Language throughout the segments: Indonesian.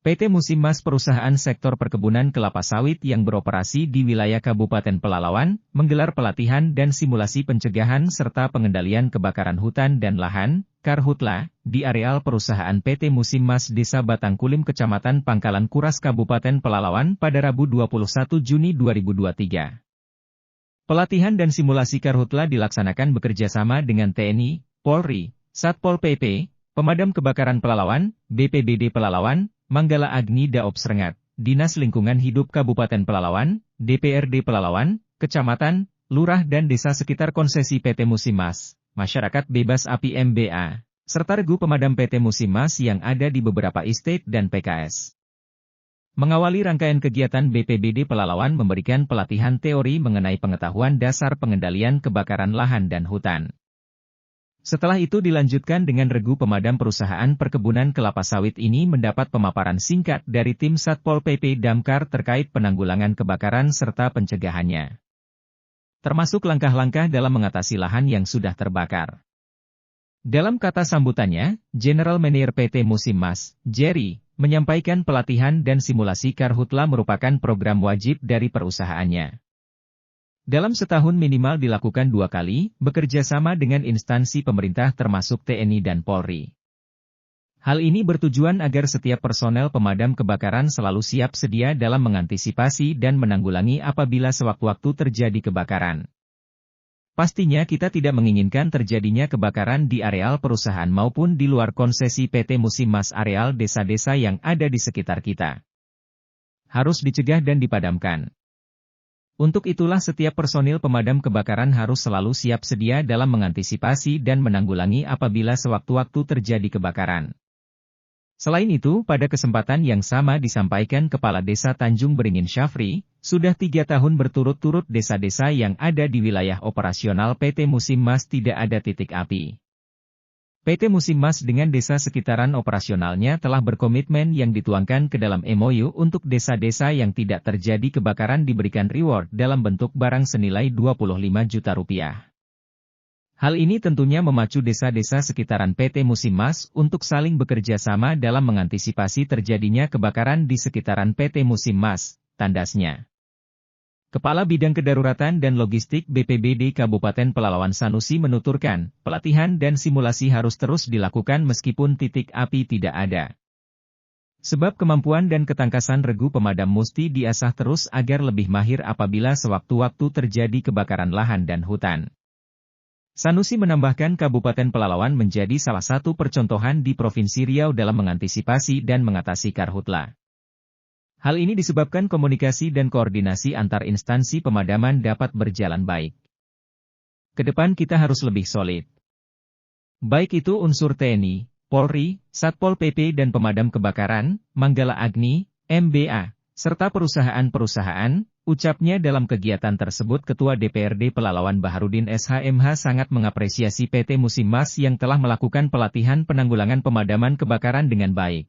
PT Musim Mas perusahaan sektor perkebunan kelapa sawit yang beroperasi di wilayah Kabupaten Pelalawan, menggelar pelatihan dan simulasi pencegahan serta pengendalian kebakaran hutan dan lahan, Karhutla, di areal perusahaan PT Musim Mas Desa Batangkulim Kecamatan Pangkalan Kuras Kabupaten Pelalawan pada Rabu 21 Juni 2023. Pelatihan dan simulasi Karhutla dilaksanakan bekerjasama dengan TNI, Polri, Satpol PP, Pemadam Kebakaran Pelalawan, BPBD Pelalawan, Manggala Agni Daop Srengat, Dinas Lingkungan Hidup Kabupaten Pelalawan, DPRD Pelalawan, Kecamatan, Lurah dan Desa sekitar konsesi PT Musim Mas, Masyarakat Bebas Api MBA, serta regu pemadam PT Musim Mas yang ada di beberapa estate dan PKS. Mengawali rangkaian kegiatan BPBD Pelalawan memberikan pelatihan teori mengenai pengetahuan dasar pengendalian kebakaran lahan dan hutan. Setelah itu dilanjutkan dengan regu pemadam perusahaan perkebunan kelapa sawit ini mendapat pemaparan singkat dari tim Satpol PP Damkar terkait penanggulangan kebakaran serta pencegahannya. Termasuk langkah-langkah dalam mengatasi lahan yang sudah terbakar. Dalam kata sambutannya, General Manager PT Musim Mas, Jerry, menyampaikan pelatihan dan simulasi Karhutla merupakan program wajib dari perusahaannya. Dalam setahun minimal dilakukan 2 kali, bekerja sama dengan instansi pemerintah termasuk TNI dan Polri. Hal ini bertujuan agar setiap personel pemadam kebakaran selalu siap sedia dalam mengantisipasi dan menanggulangi apabila sewaktu-waktu terjadi kebakaran. Pastinya kita tidak menginginkan terjadinya kebakaran di areal perusahaan maupun di luar konsesi PT Musim Mas areal desa-desa yang ada di sekitar kita. Harus dicegah dan dipadamkan. Untuk itulah setiap personil pemadam kebakaran harus selalu siap sedia dalam mengantisipasi dan menanggulangi apabila sewaktu-waktu terjadi kebakaran. Selain itu, pada kesempatan yang sama disampaikan Kepala Desa Tanjung Beringin Syafri, sudah 3 tahun berturut-turut desa-desa yang ada di wilayah operasional PT Musim Mas tidak ada titik api. PT Musim Mas dengan desa sekitaran operasionalnya telah berkomitmen yang dituangkan ke dalam MOU untuk desa-desa yang tidak terjadi kebakaran diberikan reward dalam bentuk barang senilai Rp25 juta. Hal ini tentunya memacu desa-desa sekitaran PT Musim Mas untuk saling bekerja sama dalam mengantisipasi terjadinya kebakaran di sekitaran PT Musim Mas, tandasnya. Kepala Bidang Kedaruratan dan Logistik BPBD Kabupaten Pelalawan Sanusi menuturkan, pelatihan dan simulasi harus terus dilakukan meskipun titik api tidak ada. Sebab kemampuan dan ketangkasan regu pemadam mesti diasah terus agar lebih mahir apabila sewaktu-waktu terjadi kebakaran lahan dan hutan. Sanusi menambahkan Kabupaten Pelalawan menjadi salah satu percontohan di Provinsi Riau dalam mengantisipasi dan mengatasi Karhutla. Hal ini disebabkan komunikasi dan koordinasi antar instansi pemadaman dapat berjalan baik. Kedepan kita harus lebih solid. Baik itu unsur TNI, Polri, Satpol PP dan pemadam kebakaran, Manggala Agni, MBA, serta perusahaan-perusahaan, ucapnya dalam kegiatan tersebut Ketua DPRD Pelalawan Baharudin SHMH sangat mengapresiasi PT Musim Mas yang telah melakukan pelatihan penanggulangan pemadaman kebakaran dengan baik.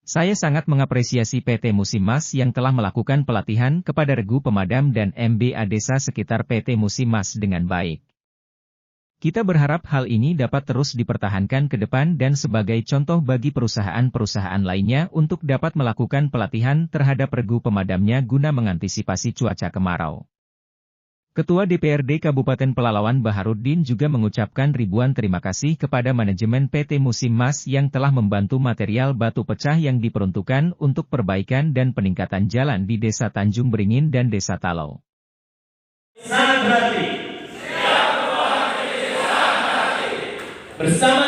Saya sangat mengapresiasi PT Musim Mas yang telah melakukan pelatihan kepada regu pemadam dan MBA desa sekitar PT Musim Mas dengan baik. Kita berharap hal ini dapat terus dipertahankan ke depan dan sebagai contoh bagi perusahaan-perusahaan lainnya untuk dapat melakukan pelatihan terhadap regu pemadamnya guna mengantisipasi cuaca kemarau. Ketua DPRD Kabupaten Pelalawan Baharudin juga mengucapkan ribuan terima kasih kepada manajemen PT Musim Mas yang telah membantu material batu pecah yang diperuntukkan untuk perbaikan dan peningkatan jalan di Desa Tanjung Beringin dan Desa Talau. Sangat berarti. Bersama